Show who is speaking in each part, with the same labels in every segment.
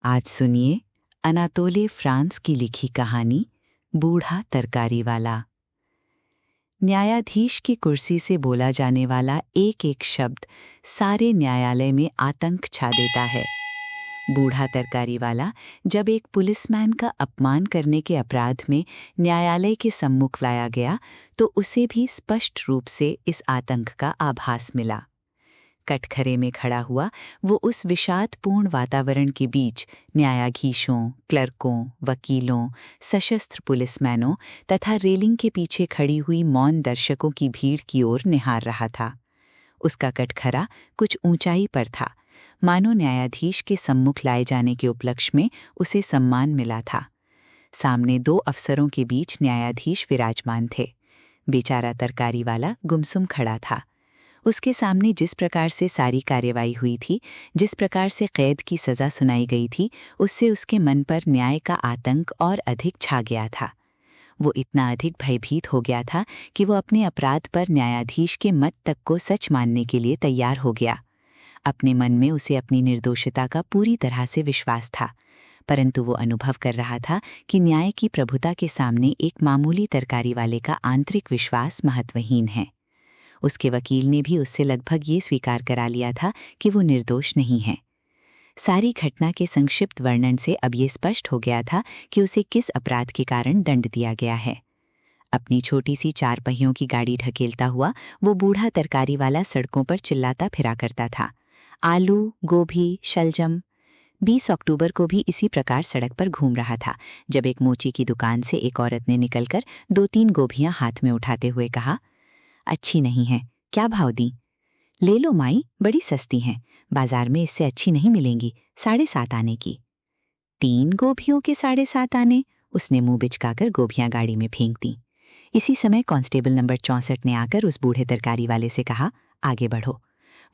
Speaker 1: आज सुनिए Anatole France की लिखी कहानी बूढ़ा तरकारी वाला। न्यायाधीश की कुर्सी से बोला जाने वाला एक एक शब्द सारे न्यायालय में आतंक छा देता है। बूढ़ा तरकारी वाला जब एक पुलिसमैन का अपमान करने के अपराध में न्यायालय के सम्मुख लाया गया तो उसे भी स्पष्ट रूप से इस आतंक का आभास मिला। कटघरे में खड़ा हुआ वो उस विषादपूर्ण वातावरण के बीच न्यायाधीशों, क्लर्कों, वकीलों, सशस्त्र पुलिसमैनों तथा रेलिंग के पीछे खड़ी हुई मौन दर्शकों की भीड़ की ओर निहार रहा था। उसका कटघरा कुछ ऊंचाई पर था, मानो न्यायाधीश के सम्मुख लाए जाने के उपलक्ष्य में उसे सम्मान मिला था। सामने दो अफसरों के बीच न्यायाधीश विराजमान थे। बेचारा तरकारी वाला गुमसुम खड़ा था। उसके सामने जिस प्रकार से सारी कार्यवाही हुई थी, जिस प्रकार से कैद की सजा सुनाई गई थी, उससे उसके मन पर न्याय का आतंक और अधिक छा गया था। वो इतना अधिक भयभीत हो गया था कि वो अपने अपराध पर न्यायाधीश के मत तक को सच मानने के लिए तैयार हो गया। अपने मन में उसे अपनी निर्दोषता का पूरी तरह से विश्वास था, परंतु वो अनुभव कर रहा था कि न्याय की प्रभुता के सामने एक मामूली तरकारी वाले का आंतरिक विश्वास महत्वहीन है। उसके वकील ने भी उससे लगभग ये स्वीकार करा लिया था कि वो निर्दोष नहीं है। सारी घटना के संक्षिप्त वर्णन से अब ये स्पष्ट हो गया था कि उसे किस अपराध के कारण दंड दिया गया है। अपनी छोटी सी 4 पहियों की गाड़ी ढकेलता हुआ वो बूढ़ा तरकारी वाला सड़कों पर चिल्लाता फिरा करता था। आलू, गोभी, शलजम। 20 अक्टूबर को भी इसी प्रकार सड़क पर घूम रहा था जब एक मोची की दुकान से एक औरत ने निकलकर 2-3 गोभियां हाथ में उठाते हुए कहा, अच्छी नहीं है, क्या भाव दी? ले लो माई, बड़ी सस्ती हैं, बाजार में इससे अच्छी नहीं मिलेंगी, 7.5 आने की। 3 गोभियों के 7.5 आने? उसने मुंह बिचकाकर गोभियां गाड़ी में फेंक दी। इसी समय कांस्टेबल नंबर 64 ने आकर उस बूढ़े तरकारी वाले से कहा, आगे बढ़ो।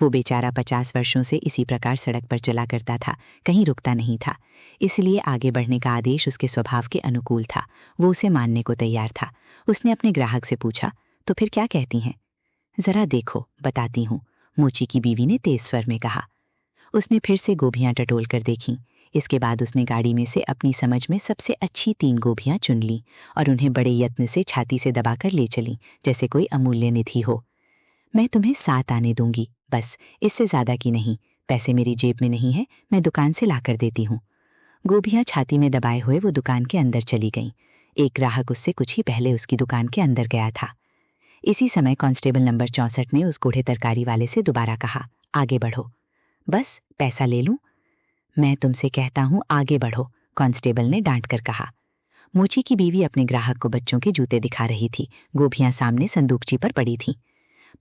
Speaker 1: वो बेचारा 50 वर्षों से इसी प्रकार सड़क पर चला करता था, कहीं रुकता नहीं था, इसलिए आगे बढ़ने का आदेश उसके स्वभाव के अनुकूल था। वो उसे मानने को तैयार था। उसने अपने ग्राहक से पूछा, तो फिर क्या कहती हैं? जरा देखो, बताती हूँ, मोची की बीवी ने तेज स्वर में कहा। उसने फिर से गोभियां टटोल कर देखीं। इसके बाद उसने गाड़ी में से अपनी समझ में सबसे अच्छी 3 गोभियां चुन ली और उन्हें बड़े यत्न से छाती से दबाकर ले चली, जैसे कोई अमूल्य निधि हो। मैं तुम्हें 7 आने दूंगी, बस, इससे ज्यादा की नहीं। पैसे मेरी जेब में नहीं है, मैं दुकान से ला कर देती हूँ। गोभियां छाती में दबाए हुए वो दुकान के अंदर चली गईं। एक ग्राहक उससे कुछ ही पहले उसकी दुकान के अंदर गया था। इसी समय कांस्टेबल नंबर 64 ने उस बूढ़े तरकारी वाले से दोबारा कहा, आगे बढ़ो। बस, पैसा ले लूं? मैं तुमसे कहता हूं, आगे बढ़ो, कांस्टेबल ने डांट कर कहा। मोची की बीवी अपने ग्राहक को बच्चों के जूते दिखा रही थी। गोभियां सामने संदूकची पर पड़ी थीं।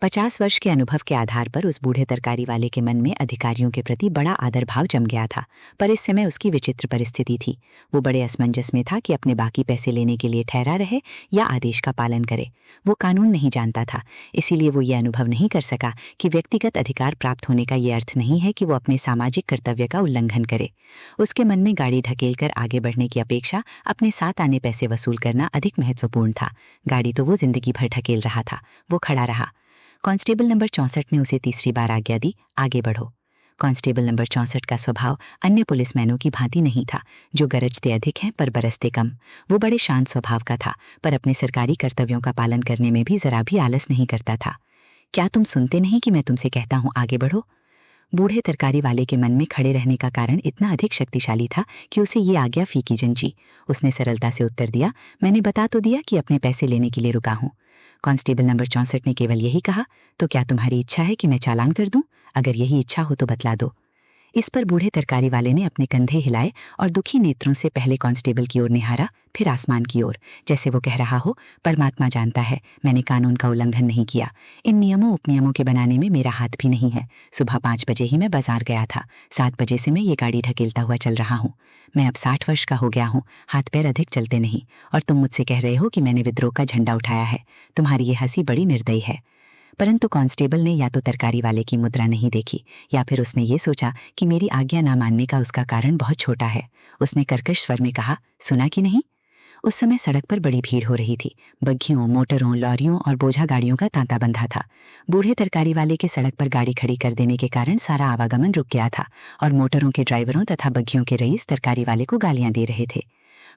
Speaker 1: 50 वर्ष के अनुभव के आधार पर उस बूढ़े तरकारी वाले के मन में अधिकारियों के प्रति बड़ा आदर भाव जम गया था, पर इस समय उसकी विचित्र परिस्थिति थी। वो बड़े असमंजस में था कि अपने बाकी पैसे लेने के लिए ठहरा रहे या आदेश का पालन करे। वो कानून नहीं जानता था, इसीलिए वो ये अनुभव नहीं कर सका कि व्यक्तिगत अधिकार प्राप्त होने का ये अर्थ नहीं है कि वो अपने सामाजिक कर्तव्य का उल्लंघन करे। उसके मन में गाड़ी ढकेलकर आगे बढ़ने की अपेक्षा अपने साथ आने पैसे वसूल करना अधिक महत्वपूर्ण था। गाड़ी तो वो जिंदगी भर ढकेल रहा था। वो खड़ा रहा। कांस्टेबल नंबर 64 ने उसे तीसरी बार आज्ञा दी, आगे बढ़ो। कांस्टेबल नंबर 64 का स्वभाव अन्य पुलिसमैनों की भांति नहीं था, जो गरजते अधिक हैं पर बरसते कम। वो बड़े शांत स्वभाव का था, पर अपने सरकारी कर्तव्यों का पालन करने में भी जरा भी आलस नहीं करता था। क्या तुम सुनते नहीं कि मैं तुमसे कहता हूँ, आगे बढ़ो? बूढ़े तरकारी वाले के मन में खड़े रहने का कारण इतना अधिक शक्तिशाली था कि उसे ये आज्ञा फीकी जंची। उसने सरलता से उत्तर दिया, मैंने बता तो दिया कि अपने पैसे लेने के लिए रुका हूँ। कांस्टेबल नंबर 64 ने केवल यही कहा, तो क्या तुम्हारी इच्छा है कि मैं चालान कर दूं? अगर यही इच्छा हो तो बतला दो। इस पर बूढ़े तरकारी वाले ने अपने कंधे हिलाए और दुखी नेत्रों से पहले कांस्टेबल की ओर निहारा, फिर आसमान की ओर, जैसे वो कह रहा हो, परमात्मा जानता है, मैंने कानून का उल्लंघन नहीं किया। इन नियमों उपनियमों के बनाने में मेरा हाथ भी नहीं है। सुबह 5 बजे ही मैं बाजार गया था। 7 बजे से मैं ये गाड़ी ढकेलता हुआ चल रहा हूँ। मैं अब 60 वर्ष का हो गया हूँ, हाथ पैर अधिक चलते नहीं, और तुम मुझसे कह रहे हो कि मैंने विद्रोह का झंडा उठाया है। तुम्हारी ये हंसी बड़ी निर्दयी है। परंतु कांस्टेबल ने या तो तरकारी वाले की मुद्रा नहीं देखी, या फिर उसने ये सोचा कि मेरी आज्ञा ना मानने का उसका कारण बहुत छोटा है। उसने कर्कश स्वर में कहा, सुना कि नहीं? उस समय सड़क पर बड़ी भीड़ हो रही थी। बग्घियों, मोटरों, लॉरियों और बोझा गाड़ियों का तांता बंधा था। बूढ़े तरकारी वाले के सड़क पर गाड़ी खड़ी कर देने के कारण सारा आवागमन रुक गया था और मोटरों के ड्राइवरों तथा बग्घियों के रईस तरकारी वाले को गालियां दे रहे थे।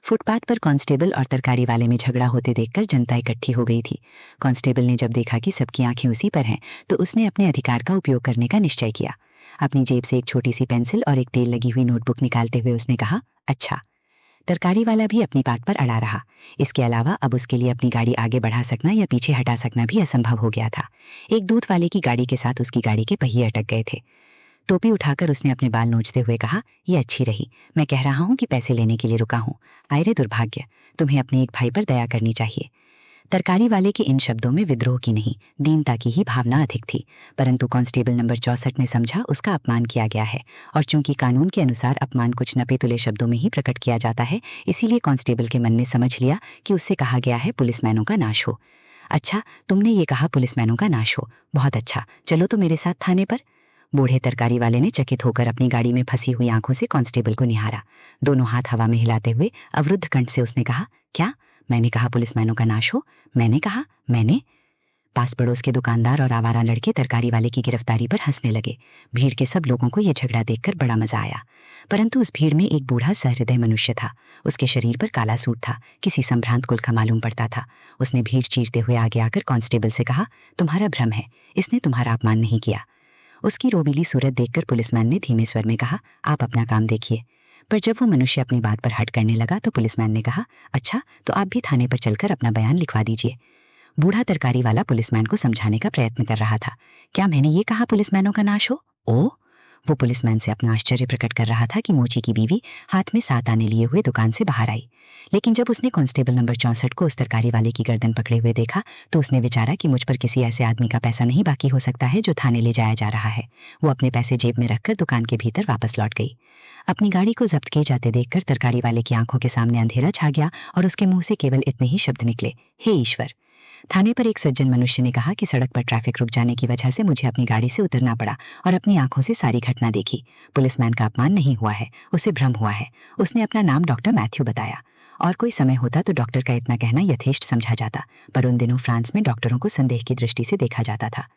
Speaker 1: फुटपाथ पर कांस्टेबल और तरकारी वाले में झगड़ा होते देखकर जनता इकट्ठी हो गई थी। कांस्टेबल ने जब देखा कि सबकी आंखें उसी पर हैं, तो उसने अपने अधिकार का उपयोग करने का निश्चय किया। अपनी जेब से एक छोटी सी पेंसिल और एक तेल लगी हुई नोटबुक निकालते हुए उसने कहा, अच्छा। तरकारी वाला भी अपनी बात पर अड़ा रहा। इसके अलावा अब उसके लिए अपनी गाड़ी आगे बढ़ा सकना या पीछे हटा सकना भी असंभव हो गया था। एक दूध वाले की गाड़ी के साथ उसकी गाड़ी के पहिए अटक गए थे। टोपी उठाकर उसने अपने बाल नोचते हुए कहा, ये अच्छी रही। मैं कह रहा हूं कि पैसे लेने के लिए रुका हूं। आय रे दुर्भाग्य, तुम्हें अपने एक भाई पर दया करनी चाहिए। तरकारी वाले के इन शब्दों में विद्रोह की नहीं, दीनता की ही भावना अधिक थी। परंतु कांस्टेबल नंबर 64 ने समझा उसका अपमान किया गया है, और चूंकि कानून के अनुसार अपमान कुछ नपे तुले शब्दों में ही प्रकट किया जाता है, इसीलिए कांस्टेबल के मन ने समझ लिया कि उससे कहा गया है पुलिसमैनों का नाश हो। अच्छा, तुमने ये कहा पुलिसमैनों का नाश हो। बहुत अच्छा, चलो तो मेरे साथ थाने पर। बूढ़े तरकारी वाले ने चकित होकर अपनी गाड़ी में फंसी हुई आंखों से कांस्टेबल को निहारा। दोनों हाथ हवा में हिलाते हुए अवरुद्ध कंठ से उसने कहा, क्या? मैंने कहा पुलिसमैनों का नाश हो? मैंने कहा? मैंने? पास पड़ोस के दुकानदार और आवारा लड़के तरकारी वाले की गिरफ्तारी पर हंसने लगे। भीड़ के सब लोगों को यह झगड़ा देखकर बड़ा मजा आया। परंतु उस भीड़ में एक बूढ़ा सहृदय मनुष्य था। उसके शरीर पर काला सूट था, किसी संभ्रांत कुल का मालूम पड़ता था। उसने भीड़ चीरते हुए आगे आकर कांस्टेबल से कहा, तुम्हारा भ्रम है, इसने तुम्हारा अपमान नहीं किया। उसकी रोबीली सूरत देखकर पुलिसमैन ने धीमे स्वर में कहा, आप अपना काम देखिए। पर जब वो मनुष्य अपनी बात पर हट करने लगा तो पुलिसमैन ने कहा, अच्छा, तो आप भी थाने पर चलकर अपना बयान लिखवा दीजिए। बूढ़ा तरकारी वाला पुलिसमैन को समझाने का प्रयत्न कर रहा था। क्या मैंने ये कहा पुलिसमैनों का नाश हो? ओ, वो पुलिसमैन से अपना आश्चर्य प्रकट कर रहा था कि मोची की बीवी हाथ में 7 आने लिए हुए दुकान से बाहर आई। लेकिन जब उसने कांस्टेबल नंबर 64 को उस तरकारी वाले की गर्दन पकड़े हुए देखा, तो उसने विचारा कि मुझ पर किसी ऐसे आदमी का पैसा नहीं बाकी हो सकता है जो थाने ले जाया जा रहा है। वो अपने पैसे जेब में रखकर दुकान के भीतर वापस लौट गई। अपनी गाड़ी को जब्त किए जाते देखकर तरकारी वाले की आंखों के सामने अंधेरा छा गया और उसके मुंह से केवल इतने ही शब्द निकले, हे ईश्वर। थाने पर एक सज्जन मनुष्य ने कहा कि सड़क पर ट्रैफिक रुक जाने की वजह से मुझे अपनी गाड़ी से उतरना पड़ा और अपनी आंखों से सारी घटना देखी। पुलिसमैन का अपमान नहीं हुआ है, उसे भ्रम हुआ है। उसने अपना नाम डॉक्टर मैथ्यू बताया। और कोई समय होता तो डॉक्टर का इतना कहना यथेष्ट समझा जाता, पर उन दिनों फ्रांस में डॉक्टरों को संदेह की दृष्टि से देखा जाता था।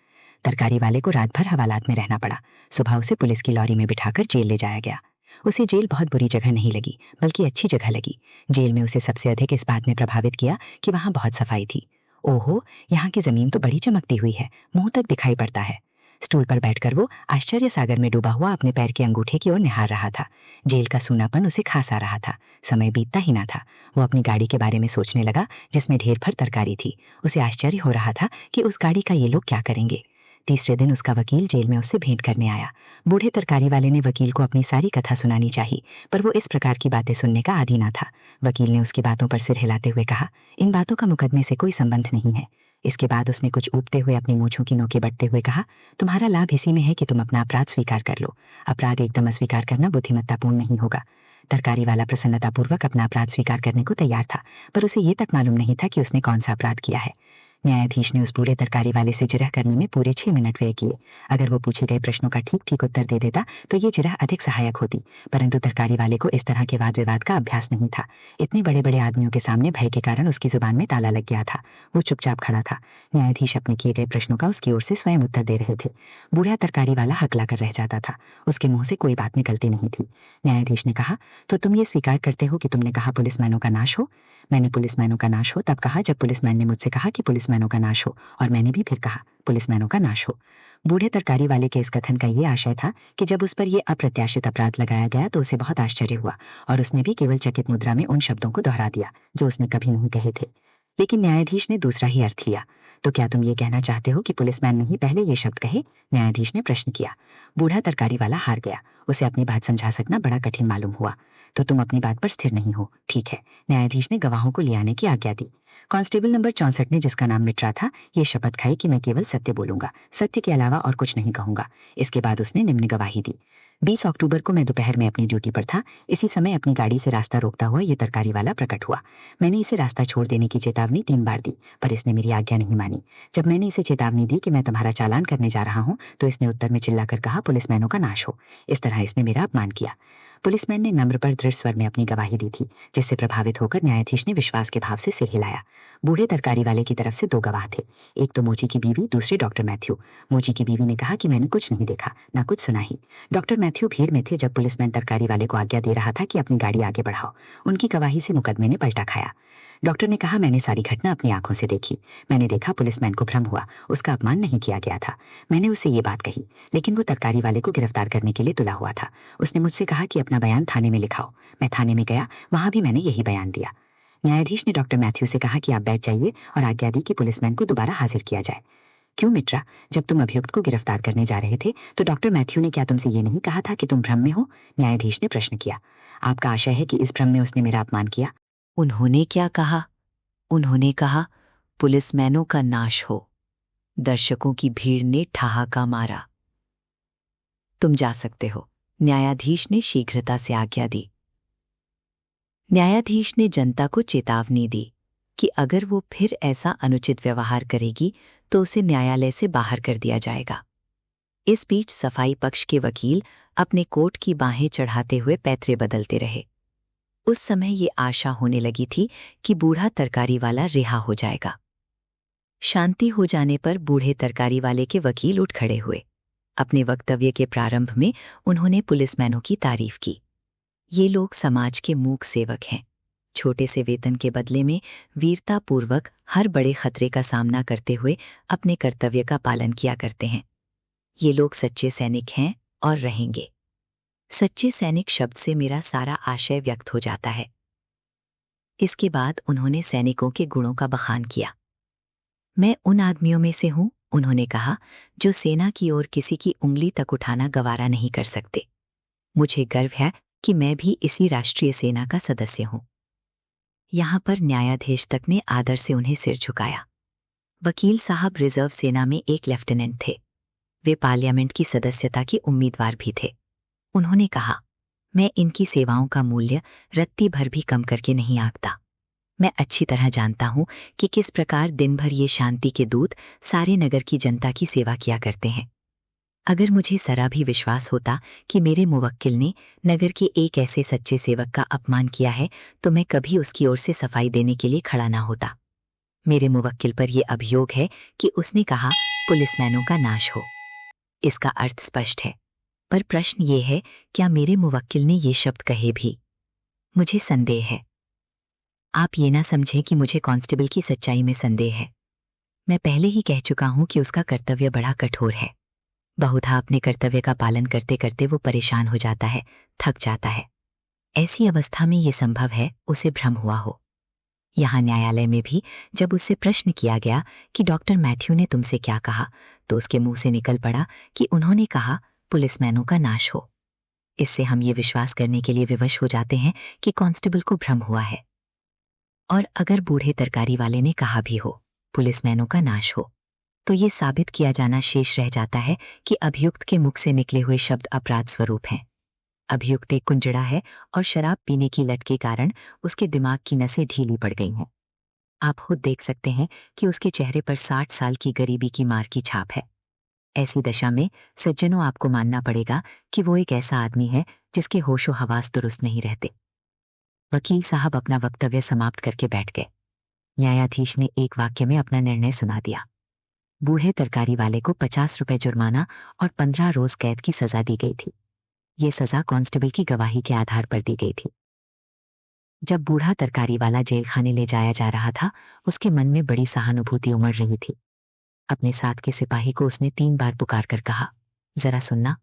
Speaker 1: तरकारी वाले को रात भर हवालात में रहना पड़ा। सुबह उसे पुलिस की लॉरी में बिठाकर जेल ले जाया गया। उसे जेल बहुत बुरी जगह नहीं लगी, बल्कि अच्छी जगह लगी। जेल में उसे सबसे अधिक इस बात ने प्रभावित किया कि वहां बहुत सफाई थी। ओहो, यहाँ की जमीन तो बड़ी चमकती हुई है, मुंह तक दिखाई पड़ता है। स्टूल पर बैठकर वो आश्चर्य सागर में डूबा हुआ अपने पैर के अंगूठे की ओर निहार रहा था। जेल का सूनापन उसे खास आ रहा था। समय बीतता ही ना था। वो अपनी गाड़ी के बारे में सोचने लगा, जिसमें ढेर भर तरकारी थी। उसे आश्चर्य हो रहा था कि उस गाड़ी का ये लोग क्या करेंगे। तीसरे दिन उसका वकील जेल में उससे भेंट करने आया। बूढ़े तरकारी वाले ने वकील को अपनी सारी कथा सुनानी चाहिए, पर वो इस प्रकार की बातें सुनने का आदी ना था। वकील ने उसकी बातों पर सिर हिलाते हुए कहा, इन बातों का मुकदमे से कोई संबंध नहीं है। इसके बाद उसने कुछ ऊबते हुए अपनी मूंछों की नोकें बटते हुए कहा, तुम्हारा लाभ इसी में है कि तुम अपना अपराध स्वीकार कर लो। अपराध एकदम अस्वीकार करना बुद्धिमत्तापूर्ण नहीं होगा। तरकारी वाला प्रसन्नतापूर्वक अपना अपराध स्वीकार करने को तैयार था, पर उसे ये तक मालूम नहीं था कि उसने कौन सा अपराध किया है। न्यायाधीश ने उस बूढ़े तरकारी वाले से जिरह करने में पूरे 6 मिनट व्यय किए। अगर वो पूछे गए प्रश्नों का ठीक ठीक उत्तर दे देता तो ये जिरह अधिक सहायक होती, परंतु तरकारी वाले को इस तरह के वाद विवाद का अभ्यास नहीं था। इतने बड़े बड़े आदमियों के सामने भय के कारण उसकी जुबान में ताला लग गया था। वो चुपचाप खड़ा था। न्यायाधीश अपने किए गए प्रश्नों का उसकी ओर से स्वयं उत्तर दे रहे थे। बूढ़ा तरकारी वाला हकला कर रह जाता था। उसके मुंह से कोई बात निकलती नहीं थी। न्यायाधीश ने कहा, तो तुम ये स्वीकार करते हो कि तुमने कहा पुलिसमैनों का नाश हो? मैंने पुलिसमैनों का नाश हो तब कहा जब पुलिसमैन ने मुझसे कहा कि पुलिसमैनों का नाश हो, और मैंने भी फिर कहा पुलिसमैनों का नाश हो। बूढ़े तरकारी वाले के इस कथन का ये आशय था कि जब उस पर यह अप्रत्याशित अपराध लगाया गया तो उसे बहुत आश्चर्य हुआ, और उसने भी केवल चकित मुद्रा में उन शब्दों को दोहरा दिया जो उसने कभी नहीं कहे थे। लेकिन न्यायाधीश ने दूसरा ही अर्थ लिया। तो क्या तुम ये कहना चाहते हो कि पुलिसमैन ने ही पहले ये शब्द कहे? न्यायाधीश ने प्रश्न किया। बूढ़ा तरकारी वाला हार गया। उसे अपनी बात समझा सकना बड़ा कठिन मालूम हुआ। तो तुम अपनी बात पर स्थिर नहीं हो, ठीक है। न्यायाधीश ने गवाहों को ले आने की आज्ञा दी। कांस्टेबल नंबर 64 ने, जिसका नाम मिट रहा था, ये शपथ खाई कि मैं केवल सत्य बोलूंगा, सत्य के अलावा और कुछ नहीं कहूंगा। इसके बाद उसने निम्न गवाही दी। 20 अक्टूबर को मैं दोपहर में अपनी ड्यूटी पर था। इसी समय अपनी गाड़ी से रास्ता रोकता हुआ ये तरकारी वाला प्रकट हुआ। मैंने इसे रास्ता छोड़ देने की चेतावनी 3 बार दी, पर इसने मेरी आज्ञा नहीं मानी। जब मैंने इसे चेतावनी दी कि मैं तुम्हारा चालान करने जा रहा हूं, तो इसने उत्तर में चिल्लाकर कहा, पुलिसमैनों का नाश हो। इस तरह इसने मेरा अपमान किया।
Speaker 2: पुलिसमैन ने नम्र पर दृढ़ स्वर में अपनी गवाही दी थी, जिससे प्रभावित होकर न्यायाधीश ने विश्वास के भाव से सिर हिलाया। बूढ़े तरकारी वाले की तरफ से 2 गवाह थे, एक तो मोची की बीवी, दूसरे डॉक्टर मैथ्यू। मोची की बीवी ने कहा कि मैंने कुछ नहीं देखा, ना कुछ सुना ही। डॉक्टर मैथ्यू भीड़ में थे जब पुलिसमैन तरकारी वाले को आज्ञा दे रहा था कि अपनी गाड़ी आगे बढ़ाओ। उनकी गवाही से मुकदमे ने पलटा खाया। डॉक्टर ने कहा, मैंने सारी घटना अपनी आंखों से देखी। मैंने देखा पुलिसमैन को भ्रम हुआ, उसका अपमान नहीं किया गया था। मैंने उससे ये बात कही, लेकिन वो तरकारी वाले को गिरफ्तार करने के लिए तुला हुआ था। उसने मुझसे कहा कि अपना बयान थाने में लिखाओ। मैं थाने में गया, वहां भी मैंने यही बयान दिया। न्यायाधीश ने डॉक्टर मैथ्यू से कहा कि आप बैठ जाइए और आज्ञा दी कि पुलिसमैन को दोबारा हाजिर किया जाए। क्यों मित्रा, जब तुम अभियुक्त को गिरफ्तार करने जा रहे थे तो डॉक्टर मैथ्यू ने क्या तुमसे ये नहीं कहा था कि तुम भ्रम में हो? न्यायाधीश ने प्रश्न किया। आपका आशय है कि इस भ्रम में उसने मेरा अपमान किया?
Speaker 1: उन्होंने क्या कहा? उन्होंने कहा, पुलिसमैनों का नाश हो। दर्शकों की भीड़ ने ठहाका मारा। तुम जा सकते हो, न्यायाधीश ने शीघ्रता से आज्ञा दी। न्यायाधीश ने जनता को चेतावनी दी कि अगर वो फिर ऐसा अनुचित व्यवहार करेगी तो उसे न्यायालय से बाहर कर दिया जाएगा। इस बीच सफाई पक्ष के वकील अपने कोट की बाहें चढ़ाते हुए पैतरे बदलते रहे। उस समय ये आशा होने लगी थी कि बूढ़ा तरकारी वाला रिहा हो जाएगा। शांति हो जाने पर बूढ़े तरकारी वाले के वकील उठ खड़े हुए। अपने वक्तव्य के प्रारंभ में उन्होंने पुलिसमैनों की तारीफ की। ये लोग समाज के मूक सेवक हैं। छोटे से वेतन के बदले में वीरतापूर्वक हर बड़े खतरे का सामना करते हुए अपने कर्तव्य का पालन किया करते हैं। ये लोग सच्चे सैनिक हैं और रहेंगे। सच्चे सैनिक शब्द से मेरा सारा आशय व्यक्त हो जाता है। इसके बाद उन्होंने सैनिकों के गुणों का बखान किया। मैं उन आदमियों में से हूं, उन्होंने कहा, जो सेना की ओर किसी की उंगली तक उठाना गवारा नहीं कर सकते। मुझे गर्व है कि मैं भी इसी राष्ट्रीय सेना का सदस्य हूं। यहां पर न्यायाधीश तक ने आदर से उन्हें सिर झुकाया। वकील साहब रिजर्व सेना में एक लेफ्टिनेंट थे। वे पार्लियामेंट की सदस्यता के उम्मीदवार भी थे। उन्होंने कहा, मैं इनकी सेवाओं का मूल्य रत्ती भर भी कम करके नहीं आंकता। मैं अच्छी तरह जानता हूं कि किस प्रकार दिन भर ये शांति के दूत सारे नगर की जनता की सेवा किया करते हैं। अगर मुझे जरा भी विश्वास होता कि मेरे मुवक्किल ने नगर के एक ऐसे सच्चे सेवक का अपमान किया है तो मैं कभी उसकी ओर से सफाई देने के लिए खड़ा ना होता। मेरे मुवक्किल पर यह अभियोग है कि उसने कहा पुलिसमैनों का नाश हो। इसका अर्थ स्पष्ट है, पर प्रश्न ये है, क्या मेरे मुवक्किल ने ये शब्द कहे भी? मुझे संदेह है। आप ये ना समझें कि मुझे कांस्टेबल की सच्चाई में संदेह है। मैं पहले ही कह चुका हूं कि उसका कर्तव्य बड़ा कठोर है। बहुधा अपने कर्तव्य का पालन करते करते वो परेशान हो जाता है, थक जाता है। ऐसी अवस्था में ये संभव है उसे भ्रम हुआ हो। यहाँ न्यायालय में भी जब उससे प्रश्न किया गया कि डॉक्टर मैथ्यू ने तुमसे क्या कहा, तो उसके मुंह से निकल पड़ा कि उन्होंने कहा पुलिसमैनों का नाश हो। इससे हम ये विश्वास करने के लिए विवश हो जाते हैं कि कांस्टेबल को भ्रम हुआ है। और अगर बूढ़े तरकारी वाले ने कहा भी हो पुलिसमैनों का नाश हो, तो ये साबित किया जाना शेष रह जाता है कि अभियुक्त के मुख से निकले हुए शब्द अपराध स्वरूप हैं। अभियुक्त एक कुंजड़ा है और शराब पीने की लत के कारण उसके दिमाग की नसें ढीली पड़ गई हैं। आप खुद देख सकते हैं कि उसके चेहरे पर 60 साल की गरीबी की मार की छाप है। ऐसी दशा में सज्जनों आपको मानना पड़ेगा कि वो एक ऐसा आदमी है जिसके होशो हवास दुरुस्त नहीं रहते। वकील साहब अपना वक्तव्य समाप्त करके बैठ गए। न्यायाधीश ने एक वाक्य में अपना निर्णय सुना दिया। बूढ़े तरकारी वाले को 50 रुपए जुर्माना और 15 रोज कैद की सजा दी गई थी। ये सजा कांस्टेबल की गवाही के आधार पर दी गई थी। जब बूढ़ा तरकारी वाला जेल खाने ले जाया जा रहा था, उसके मन में बड़ी सहानुभूति उमड़ रही थी। अपने साथ के सिपाही को उसने 3 बार पुकार कर कहा, जरा सुनना।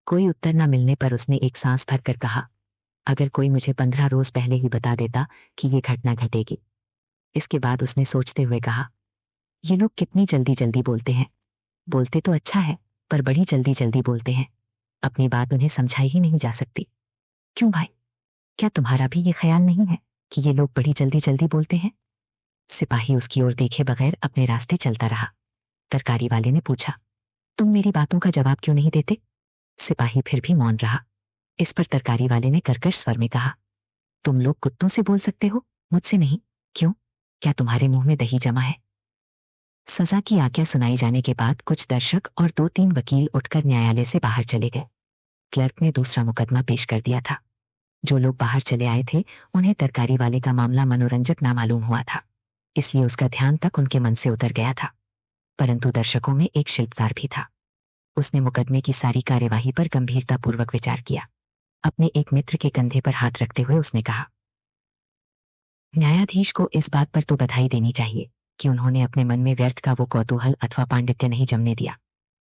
Speaker 1: कोई उत्तर न मिलने पर उसने एक सांस भर कर कहा, अगर कोई मुझे 15 रोज पहले ही बता देता कि ये घटना घटेगी। इसके बाद उसने सोचते हुए कहा, ये लोग कितनी जल्दी जल्दी बोलते हैं। बोलते तो अच्छा है, पर बड़ी जल्दी जल्दी बोलते हैं। अपनी बात उन्हें समझाई ही नहीं जा सकती। क्यों भाई, क्या तुम्हारा भी ये ख्याल नहीं है कि ये लोग बड़ी जल्दी जल्दी बोलते हैं? सिपाही उसकी ओर देखे बगैर अपने रास्ते चलता रहा। तरकारी वाले ने पूछा, तुम मेरी बातों का जवाब क्यों नहीं देते? सिपाही फिर भी मौन रहा। इस पर तरकारी वाले ने कर्कश स्वर में कहा, तुम लोग कुत्तों से बोल सकते हो, मुझसे नहीं। क्यों, क्या तुम्हारे मुंह में दही जमा है? सजा की आज्ञा सुनाई जाने के बाद कुछ दर्शक और 2-3 वकील उठकर न्यायालय से बाहर चले गए। क्लर्क ने दूसरा मुकदमा पेश कर दिया था।
Speaker 2: जो लोग बाहर चले आए थे उन्हें तरकारी वाले का मामला मनोरंजक ना मालूम हुआ था, इसलिए उसका ध्यान तक उनके मन से उतर गया था। परंतु दर्शकों में एक शिल्पकार भी था। उसने मुकदमे की सारी कार्यवाही पर गंभीरतापूर्वक विचार किया। अपने एक मित्र के कंधे पर हाथ रखते हुए उसने कहा, न्यायाधीश को इस बात पर तो बधाई देनी चाहिए कि उन्होंने अपने मन में व्यर्थ का वो कौतूहल अथवा पांडित्य नहीं जमने दिया,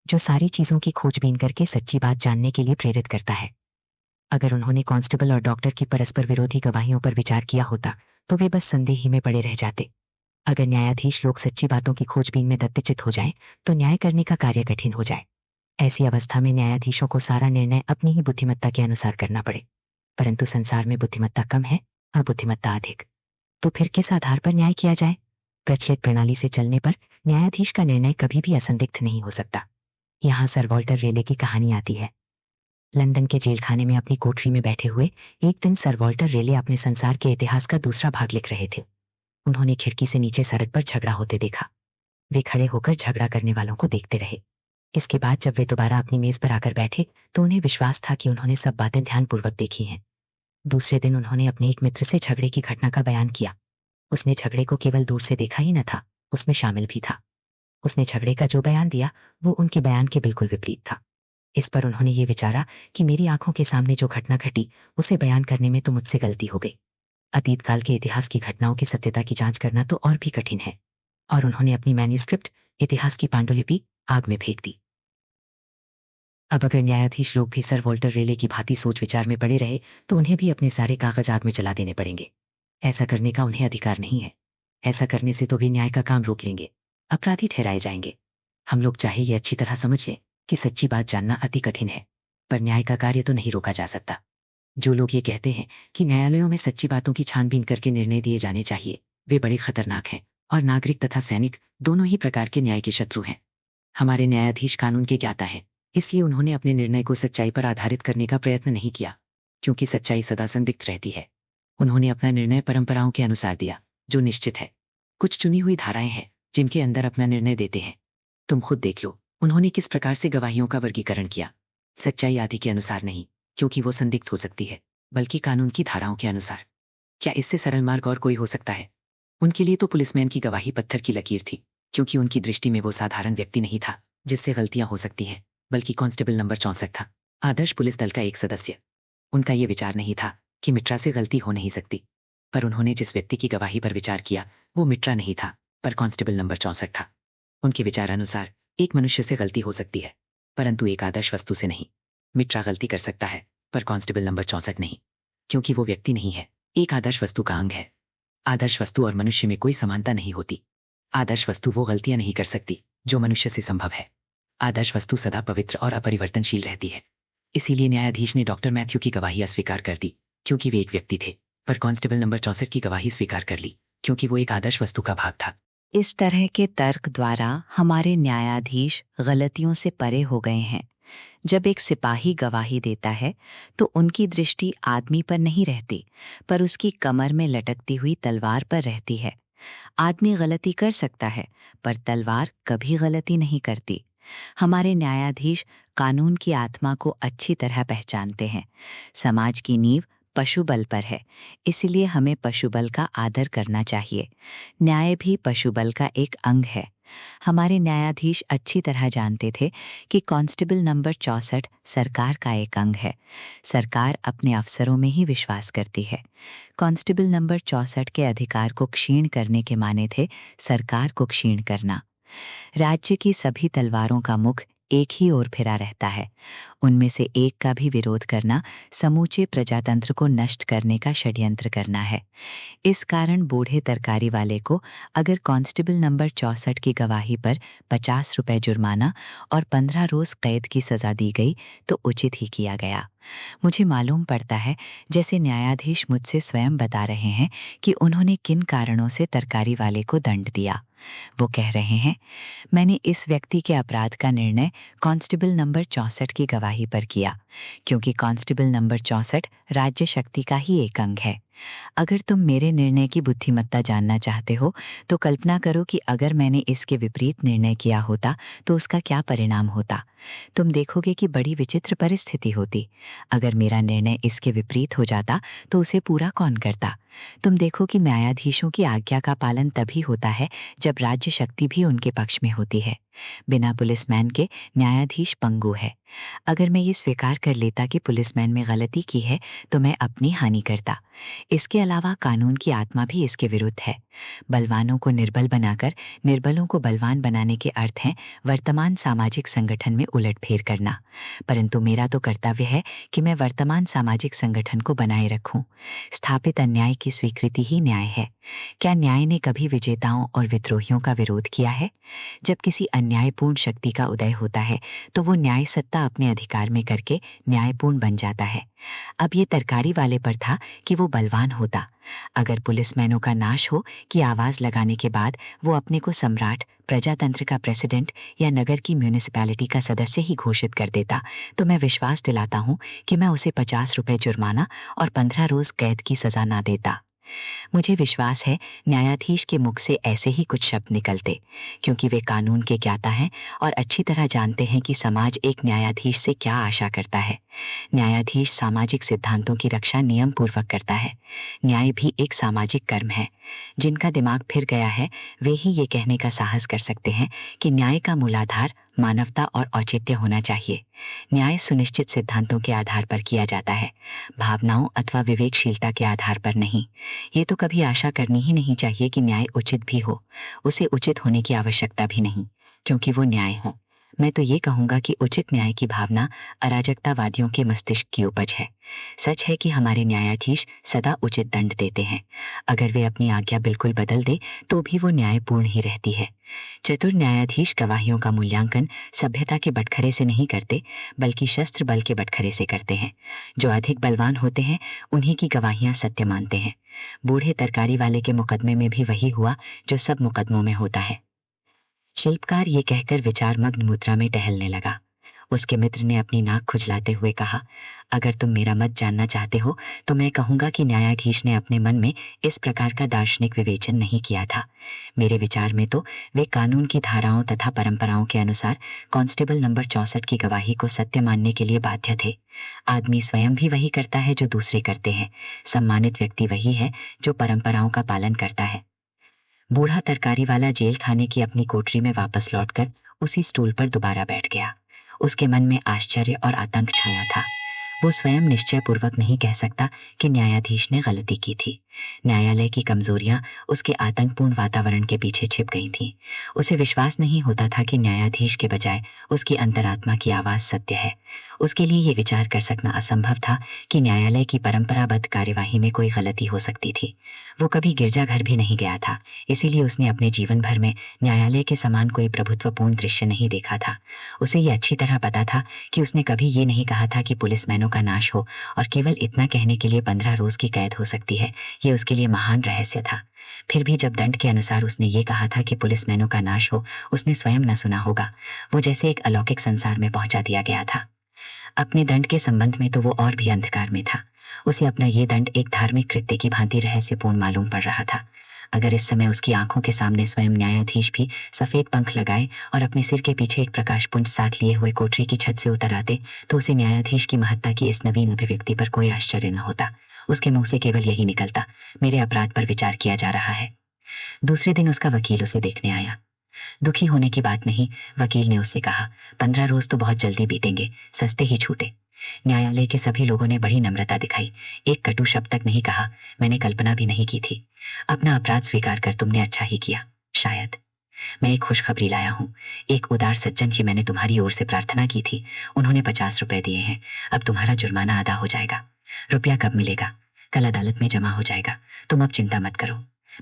Speaker 2: जो सारी चीजों की खोजबीन करके सच्ची बात जानने के लिए प्रेरित करता है। अगर उन्होंने कांस्टेबल और डॉक्टर की परस्पर विरोधी गवाहियों पर विचार किया होता तो वे बस संदेह ही में पड़े रह जाते। अगर न्यायाधीश लोग सच्ची बातों की खोजबीन में दत्तचित हो जाएं, तो न्याय करने का कार्य कठिन हो जाए। ऐसी अवस्था में न्यायाधीशों को सारा निर्णय अपनी ही बुद्धिमत्ता के अनुसार करना पड़े। परंतु संसार में बुद्धिमत्ता कम है और बुद्धिमत्ता अधिक। तो फिर किस आधार पर न्याय किया जाए? प्रचलित प्रणाली से चलने पर न्यायाधीश का निर्णय कभी भी असंदिग्ध नहीं हो सकता। यहाँ सर वॉल्टर रेले की कहानी आती है। लंदन के जेल खाने में अपनी कोठरी में बैठे हुए एक दिन सर वॉल्टर रेले अपने संसार के इतिहास का दूसरा भाग लिख रहे थे। उन्होंने खिड़की से नीचे सड़क पर झगड़ा होते देखा। वे खड़े होकर झगड़ा करने वालों को देखते रहे। इसके बाद जब वे दोबारा अपनी मेज पर आकर बैठे तो उन्हें विश्वास था कि उन्होंने सब बातें ध्यानपूर्वक देखी हैं। दूसरे दिन उन्होंने अपने एक मित्र से झगड़े की घटना का बयान किया। उसने झगड़े को केवल दूर से देखा ही न था, उसमें शामिल भी था। उसने झगड़े का जो बयान दिया वो उनके बयान के बिल्कुल विपरीत था। इस पर उन्होंने ये विचारा कि मेरी आंखों के सामने जो घटना घटी उसे बयान करने में तो मुझसे गलती हो गई। अतीत काल के इतिहास की घटनाओं की सत्यता की जांच करना तो और भी कठिन है। और उन्होंने अपनी मैन्युस्क्रिप्ट, इतिहास की पांडुलिपि, आग में फेंक दी। अब अगर न्यायाधीश लोग भी सर वॉल्टर रेले की भांति सोच विचार में पड़े रहे तो उन्हें भी अपने सारे कागज आग में जला देने पड़ेंगे। ऐसा करने का उन्हें अधिकार नहीं है। ऐसा करने से तो वे न्याय का काम रोक लेंगे, अपराधी ठहराए जाएंगे। हम लोग चाहे ये अच्छी तरह समझें कि सच्ची बात जानना अति कठिन है, पर न्याय का कार्य तो नहीं रोका जा सकता। जो लोग ये कहते हैं कि न्यायालयों में सच्ची बातों की छानबीन करके निर्णय दिए जाने चाहिए, वे बड़े खतरनाक हैं और नागरिक तथा सैनिक दोनों ही प्रकार के न्याय के शत्रु हैं। हमारे न्यायाधीश कानून के ज्ञाता हैं, इसलिए उन्होंने अपने निर्णय को सच्चाई पर आधारित करने का प्रयत्न नहीं किया, क्योंकि सच्चाई सदा संदिग्ध रहती है। उन्होंने अपना निर्णय परंपराओं के अनुसार दिया, जो निश्चित है। कुछ चुनी हुई धाराएं हैं जिनके अंदर अपना निर्णय देते हैं। तुम खुद देख लो उन्होंने किस प्रकार से गवाहियों का वर्गीकरण किया। सच्चाई आदि के अनुसार नहीं, क्योंकि वो संदिग्ध हो सकती है, बल्कि कानून की धाराओं के अनुसार। क्या इससे सरल मार्ग और कोई हो सकता है? उनके लिए तो पुलिसमैन की गवाही पत्थर की लकीर थी, क्योंकि उनकी दृष्टि में वो साधारण व्यक्ति नहीं था जिससे गलतियां हो सकती हैं, बल्कि कांस्टेबल नंबर 64 था, आदर्श पुलिस दल का एक सदस्य। उनका ये विचार नहीं था कि मित्रा से गलती हो नहीं सकती, पर उन्होंने जिस व्यक्ति की गवाही पर विचार किया वो मित्रा नहीं था, पर कांस्टेबल नंबर 64 था। उनके विचार अनुसार एक मनुष्य से गलती हो सकती है, परंतु एक आदर्श वस्तु से नहीं। मित्रा गलती कर सकता है, पर कांस्टेबल नंबर 64 नहीं, क्योंकि वो व्यक्ति नहीं है, एक आदर्श वस्तु का अंग है। आदर्श वस्तु और मनुष्य में कोई समानता नहीं होती। आदर्श वस्तु वो गलतियां नहीं कर सकती जो मनुष्य से संभव है। आदर्श वस्तु सदा पवित्र और अपरिवर्तनशील रहती है। इसीलिए न्यायाधीश ने डॉक्टर मैथ्यू की गवाही अस्वीकार कर दी, क्योंकि वे एक व्यक्ति थे, पर कांस्टेबल नंबर 64 की गवाही स्वीकार कर ली, क्योंकि वो एक आदर्श वस्तु का भाग था।
Speaker 1: इस तरह के तर्क द्वारा हमारे न्यायाधीश गलतियों से परे हो गए हैं। जब एक सिपाही गवाही देता है तो उनकी दृष्टि आदमी पर नहीं रहती, पर उसकी कमर में लटकती हुई तलवार पर रहती है। आदमी गलती कर सकता है, पर तलवार कभी गलती नहीं करती। हमारे न्यायाधीश कानून की आत्मा को अच्छी तरह पहचानते हैं। समाज की नींव पशुबल पर है, इसलिए हमें पशुबल का आदर करना चाहिए। न्याय भी पशुबल का एक अंग है। हमारे न्यायाधीश अच्छी तरह जानते थे कि कांस्टेबल नंबर 64 सरकार का एक अंग है। सरकार अपने अफसरों में ही विश्वास करती है। कांस्टेबल नंबर 64 के अधिकार को क्षीण करने के माने थे सरकार को क्षीण करना। राज्य की सभी तलवारों का मुख एक ही ओर फिरा रहता है। उनमें से एक का भी विरोध करना समूचे प्रजातंत्र को नष्ट करने का षड्यंत्र करना है। इस कारण बूढ़े तरकारी वाले को अगर कांस्टेबल नंबर 64 की गवाही पर 50 रुपए जुर्माना और 15 रोज कैद की सजा दी गई तो उचित ही किया गया। मुझे मालूम पड़ता है जैसे न्यायाधीश मुझसे स्वयं बता रहे हैं कि उन्होंने किन कारणों से तरकारी वाले को दंड दिया। वो कह रहे हैं, मैंने इस व्यक्ति के अपराध का निर्णय कांस्टेबल नंबर 64 की गवाही पर किया, क्योंकि कांस्टेबल नंबर 64 राज्य शक्ति का ही एक अंग है। अगर तुम मेरे निर्णय की बुद्धिमत्ता जानना चाहते हो तो कल्पना करो कि अगर मैंने इसके विपरीत निर्णय किया होता तो उसका क्या परिणाम होता। तुम देखोगे कि बड़ी विचित्र परिस्थिति होती। अगर मेरा निर्णय इसके विपरीत हो जाता तो उसे पूरा कौन करता। तुम देखो कि न्यायाधीशों की आज्ञा का पालन तभी होता है जब राज्य शक्ति भी उनके पक्ष में होती है। बिना पुलिसमैन के न्यायाधीश पंगु है। अगर मैं ये स्वीकार कर लेता कि पुलिसमैन में गलती की है तो मैं अपनी हानि करता। इसके अलावा कानून की आत्मा भी इसके विरुद्ध है। बलवानों को निर्बल बनाकर निर्बलों को बलवान बनाने के अर्थ हैं वर्तमान सामाजिक संगठन में उलटफेर करना। परंतु मेरा तो कर्तव्य है कि मैं वर्तमान सामाजिक संगठन को बनाए रखूं। स्थापित अन्याय की स्वीकृति ही न्याय है। क्या न्याय ने कभी विजेताओं और विद्रोहियों का विरोध किया है? जब किसी अन्यायपूर्ण शक्ति का उदय होता है तो वो न्याय सत्ता अपने अधिकार में करके न्यायपूर्ण बन जाता है। अब ये तरकारी वाले पर था कि वो बलवान होता। अगर पुलिसमैनों का नाश हो कि आवाज लगाने के बाद वो अपने को सम्राट, प्रजातंत्र का प्रेसिडेंट या नगर की म्यूनिसिपैलिटी का सदस्य ही घोषित कर देता तो मैं विश्वास दिलाता हूँ कि मैं उसे 50 रुपए जुर्माना और 15 रोज कैद की सजा ना देता। मुझे विश्वास है न्यायाधीश के मुख से ऐसे ही कुछ शब्द निकलते, क्योंकि वे कानून के ज्ञाता हैं और अच्छी तरह जानते हैं कि समाज एक न्यायाधीश से क्या आशा करता है। न्यायाधीश सामाजिक सिद्धांतों की रक्षा नियम पूर्वक करता है। न्याय भी एक सामाजिक कर्म है। जिनका दिमाग फिर गया है वे ही ये कहने का साहस कर सकते हैं कि न्याय का मूलाधार मानवता और औचित्य होना चाहिए। न्याय सुनिश्चित सिद्धांतों के आधार पर किया जाता है, भावनाओं अथवा विवेकशीलता के आधार पर नहीं। ये तो कभी आशा करनी ही नहीं चाहिए कि न्याय उचित भी हो। उसे उचित होने की आवश्यकता भी नहीं, क्योंकि वो न्याय है। मैं तो ये कहूँगा कि उचित न्याय की भावना अराजकतावादियों के मस्तिष्क की उपज है। सच है कि हमारे न्यायाधीश सदा उचित दंड देते हैं। अगर वे अपनी आज्ञा बिल्कुल बदल दे तो भी वो न्यायपूर्ण ही रहती है। चतुर न्यायाधीश गवाहियों का मूल्यांकन सभ्यता के बटखरे से नहीं करते, बल्कि शस्त्र बल के बटखरे से करते हैं। जो अधिक बलवान होते हैं उन्हीं की गवाहियां सत्य मानते हैं। बूढ़े तरकारी वाले के मुकदमे में भी वही हुआ जो सब मुकदमों में होता है। शिल्पकार ये कहकर विचारमग्न मुद्रा में टहलने लगा। उसके मित्र ने अपनी नाक खुजलाते हुए कहा, अगर तुम मेरा मत जानना चाहते हो तो मैं कहूंगा कि न्यायाधीश ने अपने मन में इस प्रकार का दार्शनिक विवेचन नहीं किया था। मेरे विचार में तो वे कानून की धाराओं तथा परंपराओं के अनुसार कांस्टेबल नंबर 64 की गवाही को सत्य मानने के लिए बाध्य थे। आदमी स्वयं भी वही करता है जो दूसरे करते हैं। सम्मानित व्यक्ति वही है जो परंपराओं का पालन करता है। बूढ़ा तरकारी वाला जेल खाने की अपनी कोठरी में वापस लौटकर उसी स्टूल पर दोबारा बैठ गया। उसके मन में आश्चर्य और आतंक छाया था। वो स्वयं निश्चय पूर्वक नहीं कह सकता कि न्यायाधीश ने गलती की थी। न्यायालय की कमजोरियां उसके आतंकपूर्ण वातावरण के पीछे छिप गई थीं। उसे विश्वास नहीं होता था कि न्यायाधीश के बजाय उसकी अंतरात्मा की आवाज सत्य है। उसके लिए ये विचार कर सकना असंभव था कि न्यायालय की परंपराबद्ध कार्यवाही में कोई गलती हो सकती थी। वो कभी गिरजाघर भी नहीं गया था, इसीलिए उसने अपने जीवन भर में न्यायालय के समान कोई प्रभुत्वपूर्ण दृश्य नहीं देखा था। उसे ये अच्छी तरह पता था कि उसने कभी ये नहीं कहा था कि पुलिसमैनों का नाश हो, और केवल इतना कहने के लिए 15 रोज की कैद हो सकती है, ये उसके लिए महान रहस्य था। फिर भी जब दंड के अनुसार उसने ये कहा था कि पुलिसमैनों का नाश हो, उसने स्वयं न सुना होगा। वो जैसे एक अलौकिक संसार में पहुंचा दिया गया था। अपने दंड के संबंध में तो वो और भी अंधकार में था। उसे अपना ये दंड एक धार्मिक कृत्य की भांति रहस्यपूर्ण मालूम पड़ रहा था। अगर इस समय उसकी आंखों के सामने स्वयं न्यायाधीश भी सफेद पंख लगाए और अपने सिर के पीछे एक प्रकाशपुंज साथ लिए हुए कोठरी की छत से उतर आते तो उसे न्यायाधीश की महत्ता की इस नवीन अभिव्यक्ति पर कोई आश्चर्य न होता। उसके मुंह से केवल यही निकलता, मेरे अपराध पर विचार किया जा रहा है। दूसरे दिन उसका वकील उसे देखने आया। दुखी होने की बात नहीं, वकील ने उससे कहा, 15 रोज तो बहुत जल्दी बीतेंगे, सस्ते ही छूटे। न्यायालय के सभी लोगों ने बड़ी नम्रता दिखाई। एक कटु शब्द तक नहीं कहा। मैंने कल्पना भी नहीं की थी। अपना अपराध स्वीकार कर तुमने अच्छा ही किया। शायद मैं एक खुशखबरी लाया हूँ। एक उदार सज्जन की मैंने तुम्हारी ओर से प्रार्थना की थी, उन्होंने 50 रुपए दिए हैं। अब तुम्हारा जुर्माना अदा हो जाएगा। रुपया कब मिलेगा? कल अदालत में जमा हो जाएगा। तुम अब चिंता मत करो,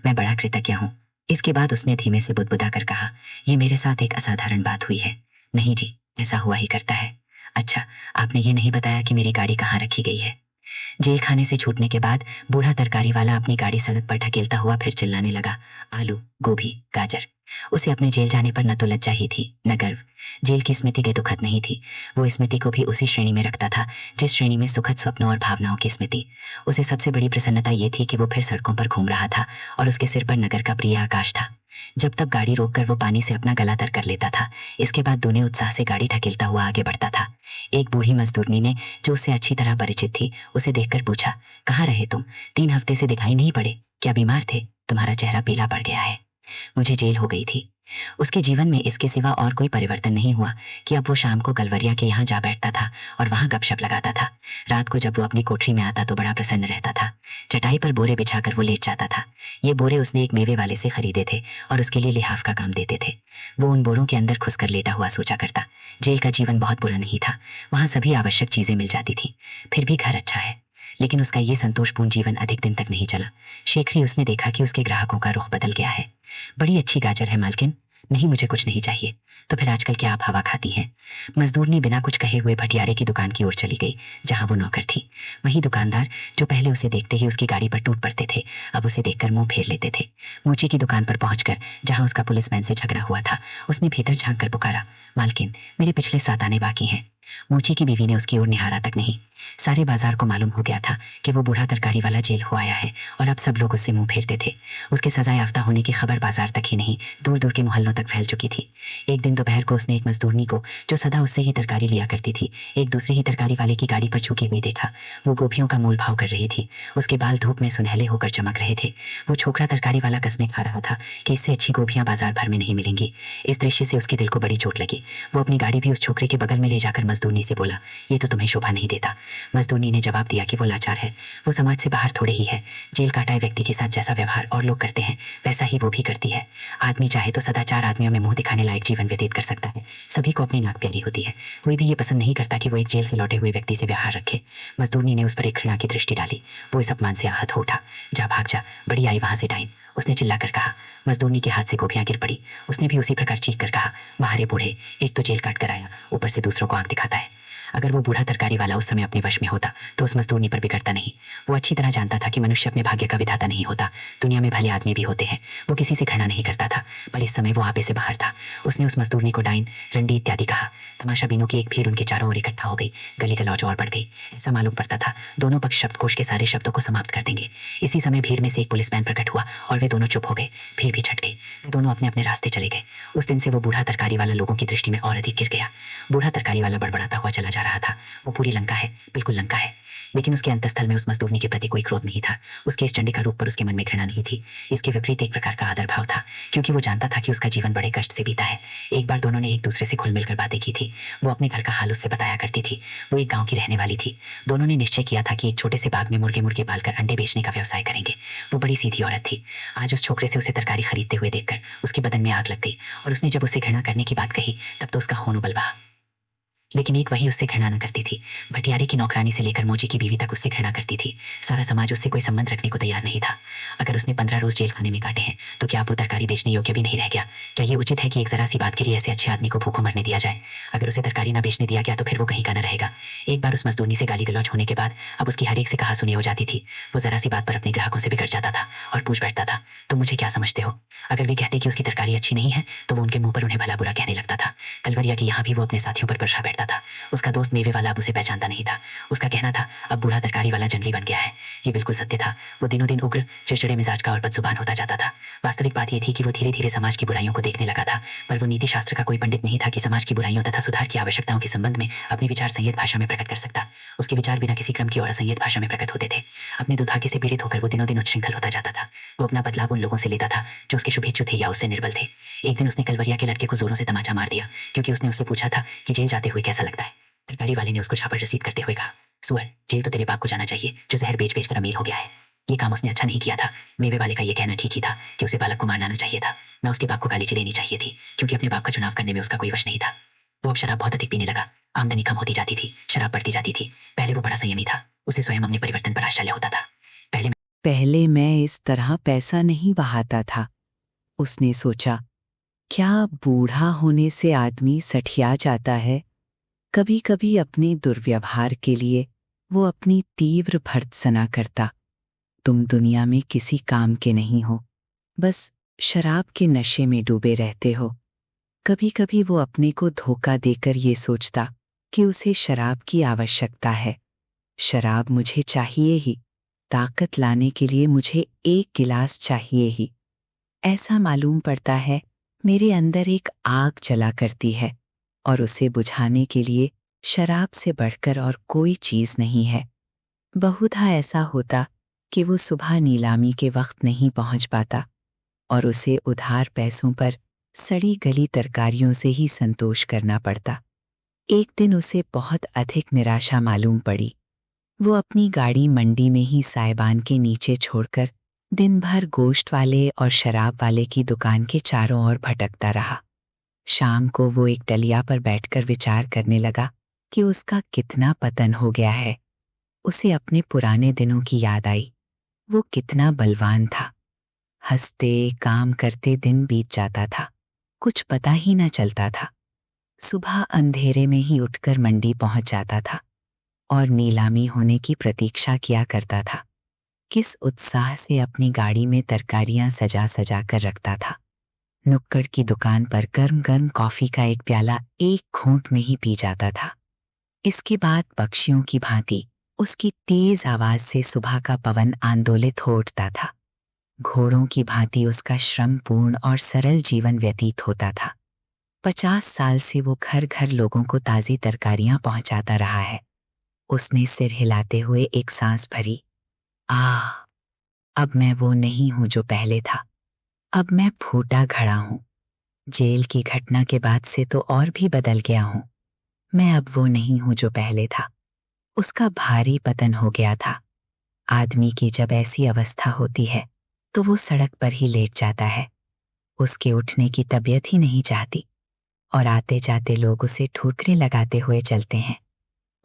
Speaker 1: मैं बड़ा कृतज्ञ हूँ। इसके बाद उसने धीमे से बुदबुदा कर कहा, यह मेरे साथ एक असाधारण बात हुई है। नहीं जी, ऐसा हुआ ही करता है। अच्छा, आपने ये नहीं बताया कि मेरी गाड़ी कहाँ रखी गई है। जेल खाने से छूटने के बाद बूढ़ा तरकारी वाला अपनी गाड़ी सड़क पर ढकेलता हुआ फिर चिल्लाने लगा, आलू, गोभी, गाजर,
Speaker 2: उसे अपने जेल जाने पर न तो लज्जा ही थी न गर्व। जेल की स्मृति के दुखद नहीं थी। वो स्मृति को भी उसी श्रेणी में रखता था जिस श्रेणी में सुखद स्वप्नों और भावनाओं की स्मृति। उसे सबसे बड़ी प्रसन्नता ये थी कि वो फिर सड़कों पर घूम रहा था और उसके सिर पर नगर का प्रिय आकाश था। जब तक गाड़ी रोककर वो पानी से अपना गला तर कर लेता था, इसके बाद दोनों उत्साह से गाड़ी ढकेलता हुआ आगे बढ़ता था। एक बूढ़ी मजदूरनी ने, जो उससे अच्छी तरह परिचित थी, उसे देखकर पूछा, कहाँ रहे तुम? 3 हफ्ते से दिखाई नहीं पड़े। क्या बीमार थे? तुम्हारा चेहरा पीला पड़ गया है। मुझे जेल हो गई थी। उसके जीवन में इसके सिवा और कोई परिवर्तन नहीं हुआ कि अब वो शाम को कलवरिया के यहाँ जा बैठता था और वहाँ गपशप लगाता था। रात को जब वो अपनी कोठरी में आता तो बड़ा प्रसन्न रहता था। चटाई पर बोरे बिछाकर वो लेट जाता था। ये बोरे उसने एक मेवे वाले से खरीदे थे और उसके लिए लिहाफ का काम देते थे। वो उन बोरों के अंदर घुसकर लेटा हुआ सोचा करता, जेल का जीवन बहुत बुरा नहीं था। वहाँ सभी आवश्यक चीजें मिल जाती थी। फिर भी घर अच्छा है। लेकिन उसका ये संतोषपूर्ण जीवन अधिक दिन तक नहीं चला। शीघ्र ही उसने देखा कि उसके ग्राहकों का रुख बदल गया है। बड़ी अच्छी गाजर है मालकिन। नहीं, मुझे कुछ नहीं चाहिए। तो फिर आजकल क्या आप हवा खाती हैं? मजदूरनी बिना कुछ कहे हुए भटियारे की दुकान की ओर चली गई जहां वो नौकर थी। वही दुकानदार जो पहले उसे देखते ही उसकी गाड़ी पर टूट पड़ते थे, अब उसे देखकर मुंह फेर लेते थे। मूची की दुकान पर पहुंचकर, जहां उसका पुलिसमैन से झगड़ा हुआ था, उसने भीतर झांक कर पुकारा, मालकिन, मेरे पिछले 7 आने बाकी हैं। मूची की बीवी ने उसकी ओर निहारा तक नहीं। सारे बाजार को मालूम हो गया था कि वो बूढ़ा तरकारी वाला जेल हो आया है और अब सब लोग उससे मुंह फेरते थे। उसके सजा याफ्ता होने की खबर बाजार तक ही नहीं, दूर दूर के मोहल्लों तक फैल चुकी थी। एक दिन दोपहर को उसने एक मजदूरनी को, जो सदा उससे ही तरकारी लिया करती थी, एक दूसरे ही तरकारी वाले की गाड़ी पर झुकी हुई देखा। वो गोभियों का मोल भाव कर रही थी। उसके बाल धूप में सुनहले होकर चमक रहे थे। वो छोकरा तरकारी वाला कस्में खा रहा था कि इससे अच्छी गोभियां बाजार भर में नहीं मिलेंगी। इस दृश्य से उसके दिल को बड़ी चोट लगी। वो अपनी गाड़ी भी उस छोकरे के बगल में ले जाकर मजदूरनी से बोला, ये तो तुम्हें शोभा नहीं देता। मजदूरनी ने जवाब दिया कि वो लाचार है। वो समाज से बाहर थोड़े ही है। जेल काटाए व्यक्ति के साथ जैसा व्यवहार और लोग करते हैं, वैसा ही वो भी करती है। आदमी चाहे तो सदाचार आदमियों में मुंह दिखाने लायक जीवन व्यतीत कर सकता है। सभी को अपनी नाक प्यारी होती है। कोई भी ये पसंद नहीं करता कि वो एक जेल से लौटे हुए व्यक्ति से व्यवहार रखे। मजदूरनी ने उस पर एक घृणा की दृष्टि डाली। वो इस अपमान से आहत हो उठा। जा भाग जा, बड़ी आई वहां से टाइम, उसने चिल्लाकर कहा। मजदूरनी के हाथ से गोभियां गिर पड़ी। उसने भी उसी प्रकार चीख कर कहा, बाहरे बूढ़े, एक तो जेल काट कर आया, ऊपर से दूसरों को आंख दिखाता है। अगर वो बूढ़ा तरकारी वाला उस समय अपने वश में होता तो उस मजदूरनी पर बिगड़ता नहीं। वो अच्छी तरह जानता था कि मनुष्य अपने भाग्य का विधाता नहीं होता। दुनिया में भले आदमी भी होते हैं। वो किसी से घृणा नहीं करता था, पर इस समय वो आपे से बाहर था। उसने उस मजदूरनी को डाइन, रंडी इत्यादि कहा। तमाशा बीनों की एक भीड़ उनके चारों ओर इकट्ठा हो गई। गली गलौज और बढ़ गई। ऐसा मालूम पड़ता था दोनों पक्ष शब्दकोश के सारे शब्दों को समाप्त कर देंगे। इसी समय भीड़ में से एक पुलिसमैन प्रकट हुआ और वे दोनों चुप हो गए। भीड़ भी छट गई। वे दोनों अपने अपने रास्ते चले गए। उस दिन से वो बूढ़ा तरकारी वाला लोगों की दृष्टि में और अधिक गिर गया। बूढ़ा तरकारी वाला बड़बड़ाता हुआ चला जा रहा था। वो पूरी लंका है, बिल्कुल लंका है। लेकिन उसके अंतस्थल में उस मजदूरनी के प्रति कोई क्रोध नहीं था। उसके इस चंडिका रूप पर उसके मन में घृणा नहीं थी। इसके विपरीत एक प्रकार का आदर भाव था, क्योंकि वो जानता था कि उसका जीवन बड़े कष्ट से बीता है। एक बार दोनों ने एक दूसरे से खुल मिलकर बातें की थी। वो अपने घर का हाल उससे बताया करती थी। वो एक गाँव की रहने वाली थी। दोनों ने निश्चय किया था कि एक छोटे से बाग में मुर्गे मुर्गे पालकर अंडे बेचने का व्यवसाय करेंगे। वो बड़ी सीधी औरत थी। आज उस छोकरे से उसे तरकारी खरीदते हुए देखकर उसके बदन में आग लग गई और उसने जब उसे घृणा करने की बात कही तब तो उसका खून उबल बहा। लेकिन एक वही उससे घृणा न करती थी। भटियारे की नौकरानी से लेकर मोची की बीवी तक उससे घृणा करती थी। सारा समाज उससे कोई संबंध रखने को तैयार नहीं था। अगर उसने 15 रोज जेल खाने में काटे हैं तो क्या वो तरकारी बेचने योग्य भी नहीं रह गया? क्या ये उचित है कि एक जरा सी बात के लिए ऐसे अच्छे आदमी को भूखों मरने दिया जाए? अगर उसे तरकारी न बेचने दिया गया तो फिर वो कहीं का न रहेगा। एक बार उस मजदूरनी से गाली गलौज होने के बाद अब उसकी हर एक से कहा सुनी हो जाती थी। वो जरा सी बात पर अपने ग्राहकों से बिगड़ जाता था और पूछ बैठता था, तुम मुझे क्या समझते हो? अगर वे कहते कि उसकी तरकारी अच्छी नहीं है तो वो उनके मुंह पर उन्हें भला बुरा कहने लगता था। कलवरिया के यहाँ भी वो अपने साथियों पर बरसा बैठता था। उसका दोस्त मेवे वाला अब उसे पहचानता नहीं था। उसका कहना था, अब बूढ़ा तरकारी वाला जंगली बन गया है। ये बिल्कुल सत्य था। वो दिनों दिन उग्र, चिड़चिड़े मिजाज का और बदजुबान होता जाता था। वास्तविक बात यह थी कि वो धीरे धीरे समाज की बुराइयों को देखने लगा था, पर वो नीति शास्त्र का कोई पंडित नहीं था कि समाज की बुराइयों तथा सुधार की आवश्यकताओं के संबंध में अपने विचार संयत भाषा में प्रकट कर सकता। उसके विचार बिना किसी क्रम की और असंयत भाषा में प्रकट होते थे। अपने दुर्भाग्य से पीड़ित होकर वो दिनों दिन उच्छृंखल होता जाता था। वो अपना बदलाव उन लोगों से लेता था जो उसके शुभेच्छु थे या उससे निर्बल थे। एक दिन उसने कलवरिया के लड़के को जोरों से तमाचा मार दिया, क्योंकि उसने उससे पूछा था कि जेल जाते हुए कैसा लगता है। तरकारी वाले ने उसको झापड़ रसीद करते हुए कहा, सुअर, जेल तो तेरे बाप को जाना चाहिए जो जहर बेच बेच कर अमीर हो गया है। ये काम उसने अच्छा नहीं किया था। मेवे वाले का ये कहना ठीक ही था कि उसे बालक को मारना न चाहिए था, न उसके बाप को गाली देनी चाहिए थी, क्योंकि अपने बाप का चुनाव करने में उसका कोई वश नहीं था। वो अब शराब बहुत अधिक पीने लगा। आमदनी कम होती जाती थी, शराब बढ़ती जाती थी। पहले वो बड़ा संयमी था। उसे स्वयं अपने परिवर्तन पर आश्चर्य होता था।
Speaker 1: पहले मैं इस तरह पैसा नहीं बहाता था, उसने सोचा। क्या बूढ़ा होने से आदमी सठिया जाता है? कभी कभी अपने दुर्व्यवहार के लिए वो अपनी तीव्र भर्त्सना करता। तुम दुनिया में किसी काम के नहीं हो, बस शराब के नशे में डूबे रहते हो। कभी कभी वो अपने को धोखा देकर ये सोचता कि उसे शराब की आवश्यकता है। शराब मुझे चाहिए ही, ताकत लाने के लिए मुझे एक गिलास चाहिए ही। ऐसा मालूम पड़ता है मेरे अंदर एक आग जला करती है और उसे बुझाने के लिए शराब से बढ़कर और कोई चीज नहीं है। बहुधा ऐसा होता कि वो सुबह नीलामी के वक्त नहीं पहुंच पाता और उसे उधार पैसों पर सड़ी गली तरकारियों से ही संतोष करना पड़ता। एक दिन उसे बहुत अधिक निराशा मालूम पड़ी। वो अपनी गाड़ी मंडी में ही साइबान के नीचे छोड़कर दिन भर गोश्त वाले और शराब वाले की दुकान के चारों ओर भटकता रहा। शाम को वो एक डलिया पर बैठकर विचार करने लगा कि उसका कितना पतन हो गया है। उसे अपने पुराने दिनों की याद आई। वो कितना बलवान था। हंसते काम करते दिन बीत जाता था, कुछ पता ही न चलता था। सुबह अंधेरे में ही उठकर मंडी पहुंच जाता था और नीलामी होने की प्रतीक्षा किया करता था। किस उत्साह से अपनी गाड़ी में तरकारियां सजा सजा कर रखता था। नुक्कड़ की दुकान पर गर्म गर्म कॉफी का एक प्याला एक घूंट में ही पी जाता था। इसके बाद पक्षियों की भांति उसकी तेज आवाज से सुबह का पवन आंदोलित हो उठता था। घोड़ों की भांति उसका श्रमपूर्ण और सरल जीवन व्यतीत होता था। 50 साल से वो घर घर लोगों को ताजी तरकारियां पहुंचाता रहा है। उसने सिर हिलाते हुए एक सांस भरी। आह, अब मैं वो नहीं हूं जो पहले था। अब मैं फूटा घड़ा हूं। जेल की घटना के बाद से तो और भी बदल गया हूं। मैं अब वो नहीं हूं जो पहले था। उसका भारी पतन हो गया था। आदमी की जब ऐसी अवस्था होती है तो वो सड़क पर ही लेट जाता है। उसके उठने की तबीयत ही नहीं चाहती और आते जाते लोग उसे ठुकरे लगाते हुए चलते हैं।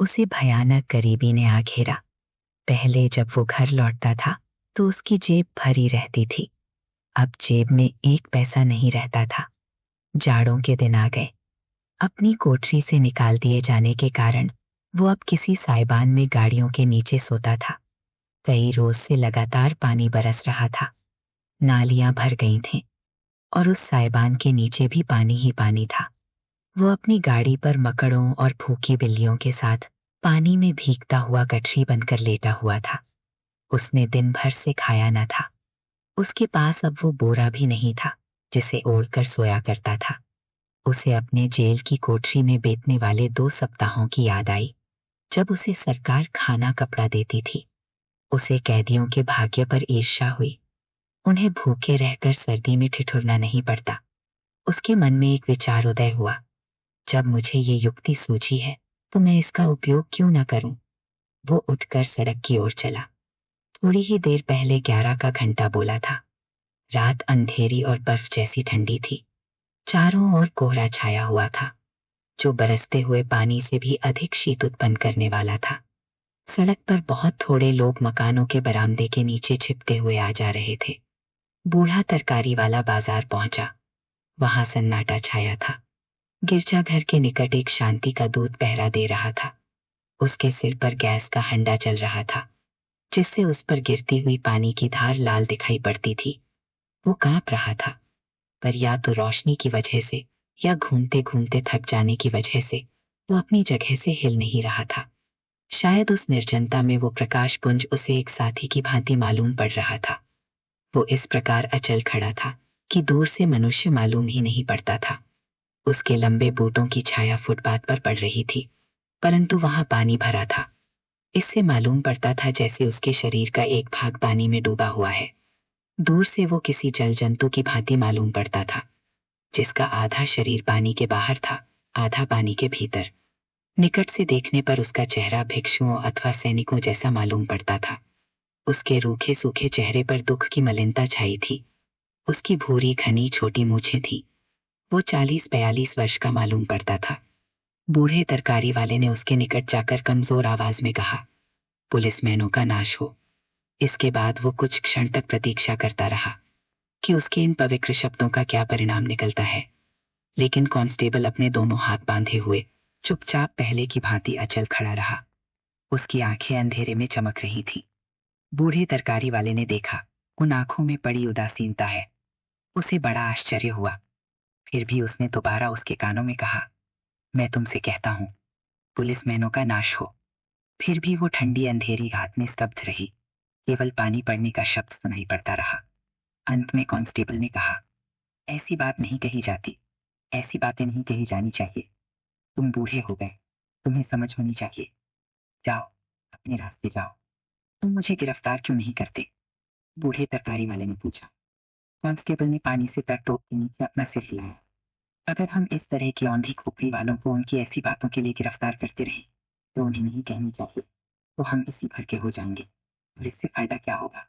Speaker 1: उसे भयानक गरीबी ने आ घेरा। पहले जब वो घर लौटता था तो उसकी जेब भरी रहती थी। अब जेब में एक पैसा नहीं रहता था। जाड़ों के दिन आ गए। अपनी कोठरी से निकाल दिए जाने के कारण वो अब किसी साइबान में गाड़ियों के नीचे सोता था। कई रोज से लगातार पानी बरस रहा था। नालियां भर गई थीं और उस साइबान के नीचे भी पानी ही पानी था। वो अपनी गाड़ी पर मकड़ों और भूखी बिल्लियों के साथ पानी में भीगता हुआ गठरी बनकर लेटा हुआ था। उसने दिन भर से खाया न था। उसके पास अब वो बोरा भी नहीं था जिसे ओढ़कर सोया करता था। उसे अपने जेल की कोठरी में बीतने वाले 2 सप्ताहों की याद आई, जब उसे सरकार खाना कपड़ा देती थी। उसे कैदियों के भाग्य पर ईर्ष्या हुई। उन्हें भूखे रहकर सर्दी में ठिठुरना नहीं पड़ता। उसके मन में एक विचार उदय हुआ, जब मुझे ये युक्ति सूझी है तो मैं इसका उपयोग क्यों न करूं। वो उठकर सड़क की ओर चला। थोड़ी ही देर पहले 11 का घंटा बोला था। रात अंधेरी और बर्फ जैसी ठंडी थी। चारों ओर कोहरा छाया हुआ था, जो बरसते हुए पानी से भी अधिक शीत उत्पन्न करने वाला था। सड़क पर बहुत थोड़े लोग मकानों के बरामदे के नीचे छिपते हुए आ जा रहे थे। बूढ़ा तरकारी वाला बाजार पहुंचा। वहां सन्नाटा छाया था। गिरजाघर के निकट एक शांति का दूत पहरा दे रहा था। उसके सिर पर गैस का हंडा चल रहा था, जिससे उस पर गिरती हुई पानी की धार लाल दिखाई पड़ती थी। वो कांप रहा था, पर या तो रोशनी की वजह से या घूमते घूमते थक जाने की वजह से वो अपनी जगह से हिल नहीं रहा था। शायद उस निर्जनता में वो प्रकाश पुंज उसे एक साथी की भांति मालूम पड़ रहा था। वो इस प्रकार अचल खड़ा था कि दूर से मनुष्य मालूम ही नहीं पड़ता था। उसके लंबे बूटों की छाया फुटपाथ पर पड़ रही थी, परंतु वहां पानी भरा था। इससे मालूम पड़ता था जैसे उसके शरीर का एक भाग पानी में डूबा हुआ है। दूर से वो किसी जल जंतु की भांति मालूम पड़ता था, जिसका आधा शरीर पानी के बाहर था, आधा पानी के भीतर। निकट से देखने पर उसका चेहरा भिक्षुओं अथवा सैनिकों जैसा मालूम पड़ता था। उसके रूखे सूखे चेहरे पर दुख की मलिनता छाई थी। उसकी भूरी घनी छोटी मूछें थी। वो 40-42 वर्ष का मालूम पड़ता था। बूढ़े तरकारी वाले ने उसके निकट जाकर कमजोर आवाज में कहा, पुलिसमैनों का नाश हो। इसके बाद वो कुछ क्षण तक प्रतीक्षा करता रहा कि उसके इन पवित्र शब्दों का क्या परिणाम निकलता है। लेकिन कांस्टेबल अपने दोनों हाथ बांधे हुए चुपचाप पहले की भांति अचल खड़ा रहा। उसकी आंखें अंधेरे में चमक रही थीं। बूढ़े तरकारी वाले ने देखा, उन आंखों में बड़ी उदासीनता है।
Speaker 2: उसे बड़ा आश्चर्य हुआ। फिर भी उसने दोबारा उसके कानों में कहा, मैं तुमसे कहता हूँ, पुलिसमैनों का नाश हो। फिर भी वो ठंडी अंधेरी रात में स्तब्ध रही। केवल पानी पड़ने का शब्द सुनाई पड़ता रहा। अंत में कांस्टेबल ने कहा, ऐसी बात नहीं कही जाती, ऐसी बातें नहीं कही जानी चाहिए। तुम बूढ़े हो गए, तुम्हें समझ होनी चाहिए। जाओ, अपने रास्ते जाओ। तुम मुझे गिरफ्तार क्यों नहीं करते? बूढ़े तरकारी वाले ने पूछा। कांस्टेबल ने पानी से टकटोक के नीचे अपना सिर हिलाया। अगर हम इस तरह की औंधी खोपड़ी वालों को उनकी ऐसी बातों के लिए गिरफ्तार करते रहे तो उन्हें नहीं कहनी चाहिए, तो हम इसी भर के हो जाएंगे, और इससे फायदा क्या होगा?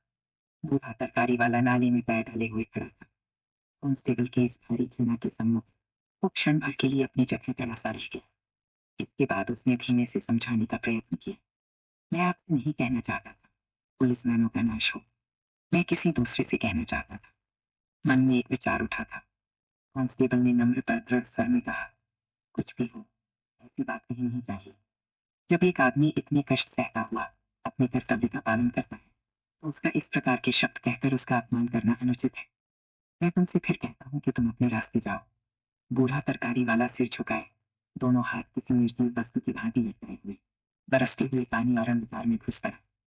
Speaker 2: बूढ़ा तरकारी वाला नाली में पैर डाले हुए खड़ा था। कांस्टेबल के इस भारी सेना के सम्मुख वो क्षण भर के लिए अपनी जगह पर ऐसा रुक गया। इसके बाद उसने धीमे से समझाने का प्रयत्न किया। मैं आपको नहीं कहना चाहता था पुलिसमैनों का नाश हो, मैं किसी दूसरे से कहना चाहता था। मन में एक विचार उठा था। कांस्टेबल ने नम्र पर दृढ़ स्वर में कहा, कुछ भी हो, ऐसी बात कही नहीं चाहिए। जब एक आदमी इतने कष्ट सहता हुआ अपने कर्तव्य का पालन करता है तो उसका इस प्रकार के शब्द कहकर उसका अपमान करना अनुचित है। मैं तुमसे फिर कहता हूँ कि तुम अपने रास्ते जाओ। बूढ़ा तरकारी वाला सिर झुकाए, दोनों हाथ किसी निर्जीव वस्तु की भांति लटकाए हुए बरसते हुए पानी और अंधकार में घुस पड़ा।